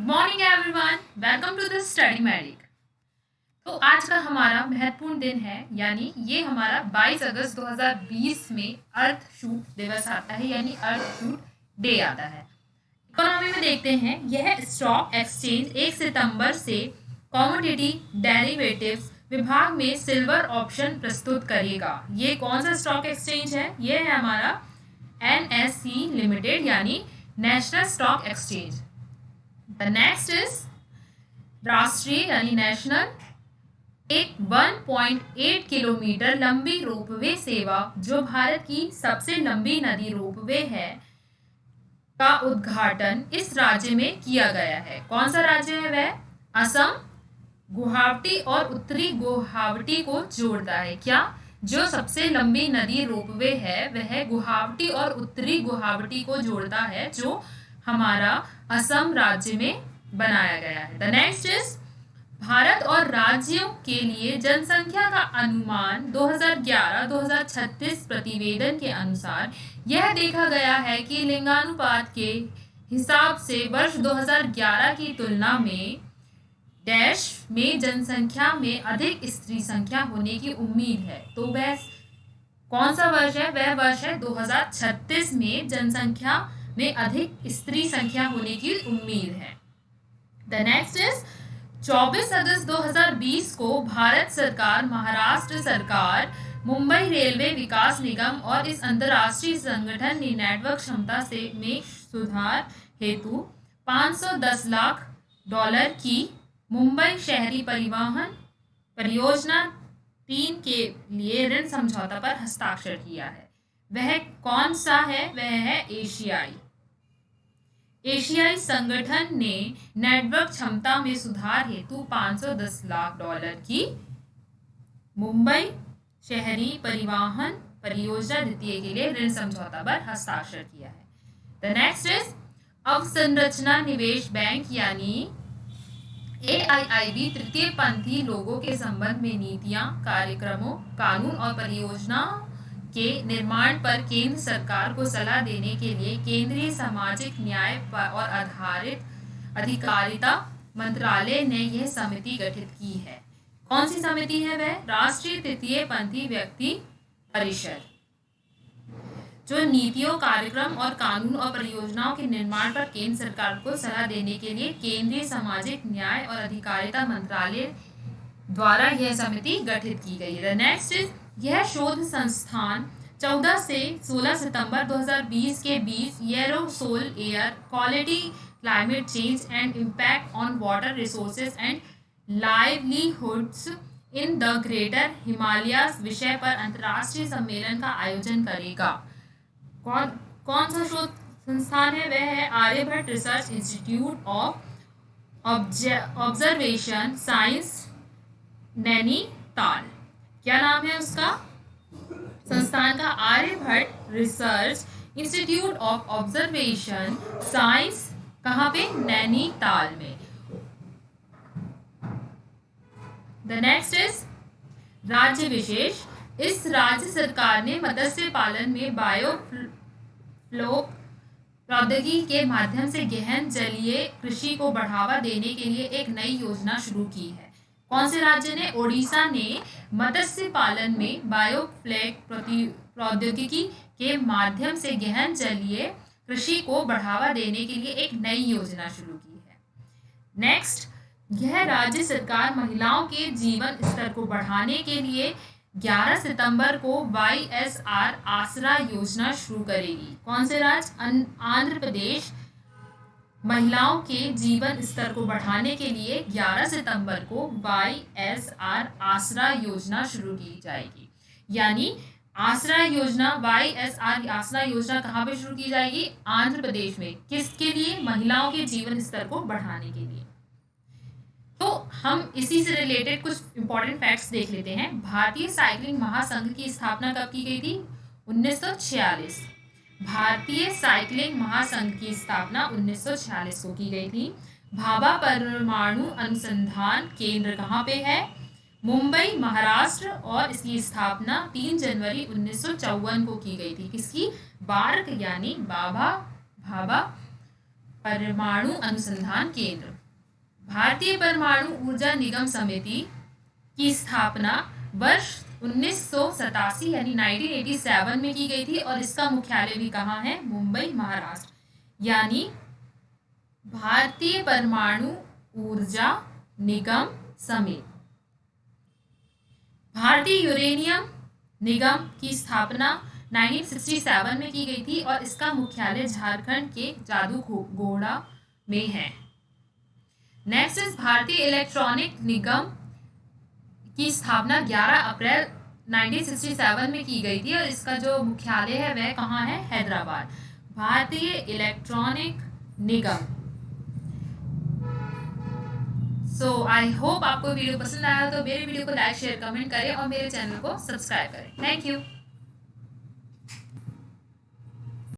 Good morning everyone, welcome to the Study Magic. तो आज का हमारा महत्वपूर्ण दिन है, यानी ये हमारा 22 अगस्त 2020 में अर्थ शूट दिवस आता है, यानी अर्थ शूट डे आता है। इकोनॉमी में देखते हैं, यह स्टॉक एक्सचेंज 1 सितंबर से कमोडिटी डेरिवेटिव्स विभाग में सिल्वर ऑप्शन प्रस्तुत करेगा। ये कौन सा स्टॉक एक्सचेंज है? ये है हमारा NSE लिमिटेड, यानी national stock exchange. The next is राष्ट्रीय यानी नेशनल एक 1.8 किलोमीटर लंबी रोपवे सेवा, जो भारत की सबसे लंबी नदी रोपवे है, का उद्घाटन इस राज्य में किया गया है। कौन सा राज्य है वह? असम। गुवाहाटी और उत्तरी गुवाहाटी को जोड़ता है। क्या? जो सबसे लंबी नदी रोपवे है वह गुवाहाटी और उत्तरी गुवाहाटी को जोड़ता है, जो हमारा असम राज्य में बनाया गया है। द नेक्स्ट इज भारत और राज्यों के लिए जनसंख्या का अनुमान 2011-2036 प्रतिवेदन के अनुसार यह देखा गया है कि लिंगानुपात के हिसाब से वर्ष 2011 की तुलना में डैश में जनसंख्या में अधिक स्त्री संख्या होने की उम्मीद है। तो वह कौन सा वर्ष है? वह वर्ष है 2036 में जनसंख्या में अधिक स्त्री संख्या होने की उम्मीद है। द नेक्स्ट इज 24 अगस्त 2020 को भारत सरकार, महाराष्ट्र सरकार, मुंबई रेलवे विकास निगम और इस अंतर्राष्ट्रीय संगठन ने नेटवर्क क्षमता से में सुधार हेतु $510 लाख की मुंबई शहरी परिवहन परियोजना 3 के लिए ऋण समझौता पर हस्ताक्षर किया है। वह कौन सा है? वह है एशियाई संगठन ने नेटवर्क क्षमता में सुधार हेतु $510 लाख की मुंबई शहरी परिवहन परियोजना द्वितीय के लिए ऋण समझौता पर हस्ताक्षर किया है। द नेक्स्ट इज अवसंरचना निवेश बैंक यानी AIIB तृतीय पंथी लोगों के संबंध में नीतियां, कार्यक्रमों, कानून और परियोजना के निर्माण पर केंद्र सरकार को सलाह देने के लिए केंद्रीय सामाजिक न्याय और आधारित अधिकारिता मंत्रालय ने यह समिति गठित की है। कौन सी समिति है वह? राष्ट्रीय तृतीय पंथी व्यक्ति परिषद, जो नीतियों, कार्यक्रम और कानून और परियोजनाओं के निर्माण पर केंद्र सरकार को सलाह देने के लिए केंद्रीय सामाजिक न्याय और अधिकारिता मंत्रालय द्वारा यह समिति गठित की गई है। नेक्स्ट इज यह शोध संस्थान 14 से 16 सितंबर 2020 के बीच aerosol air quality, climate change and impact on water resources and livelihoods in the greater Himalayas विषय पर अंतर्राष्ट्रीय सम्मेलन का आयोजन करेगा। कौन सा शोध संस्थान है? वह है Aryabhatta Research Institute of Observation Science, Nainital. क्या नाम है उसका? संस्थान का Aryabhatta Research Institute of Observation Science. कहाँ पे? नैनीताल में। द नेक्स्ट इज राज्य विशेष। इस राज्य सरकार ने मत्स्य पालन में बायोफ्लोक प्रौद्योगिकी के माध्यम से गहन जलीय कृषि को बढ़ावा देने के लिए एक नई योजना शुरू की है। कौन से राज्य ने? ओडिशा ने मत्स्य पालन में बायोफ्लोक प्रौद्योगिकी के माध्यम से गहन जलीय कृषि को बढ़ावा देने के लिए एक नई योजना शुरू की है। नेक्स्ट, यह राज्य सरकार महिलाओं के जीवन स्तर को बढ़ाने के लिए 11 सितंबर को YSR आसरा योजना शुरू करेगी। कौन से राज्य? आंध्र प्रदेश महिलाओं के जीवन स्तर को बढ़ाने के लिए 11 सितंबर को YSR आसरा योजना शुरू की जाएगी। यानी आसरा योजना, YSR आसरा योजना कहाँ पे शुरू की जाएगी? आंध्र प्रदेश में। किसके लिए? महिलाओं के जीवन स्तर को बढ़ाने के लिए। तो हम इसी से रिलेटेड कुछ इंपॉर्टेंट फैक्ट्स देख लेते हैं। भारतीय साइकिलिंग महासंघ की स्थापना कब की गई थी? 1946। भारतीय साइकिलिंग महासंघ की स्थापना 1946 को की गई थी। भाभा परमाणु अनुसंधान केंद्र कहाँ पे है? मुंबई, महाराष्ट्र, और इसकी स्थापना 3 जनवरी 1954 को की गई थी। किसकी? बार्क यानी भाभा परमाणु अनुसंधान केंद्र। भारतीय परमाणु ऊर्जा निगम समिति की स्थापना वर्ष 1987 यानी 1987 में की गई थी और इसका मुख्यालय भी कहाँ है? मुंबई, महाराष्ट्र। यानी भारतीय परमाणु ऊर्जा निगम समिति। भारतीय यूरेनियम निगम की स्थापना 1967 में की गई थी और इसका मुख्यालय झारखंड के जादूगोड़ा में है। नेक्स्ट इज भारतीय इलेक्ट्रॉनिक निगम की स्थापना 11 अप्रैल 1967 में की गई थी और इसका जो मुख्यालय है वह कहाँ है? हैदराबाद। भारतीय electronic Nigam. So I hope आपको वीडियो पसंद आया तो मेरे वीडियो को लाइक शेयर कमेंट करें और मेरे चैनल को सब्सक्राइब करें। Thank you.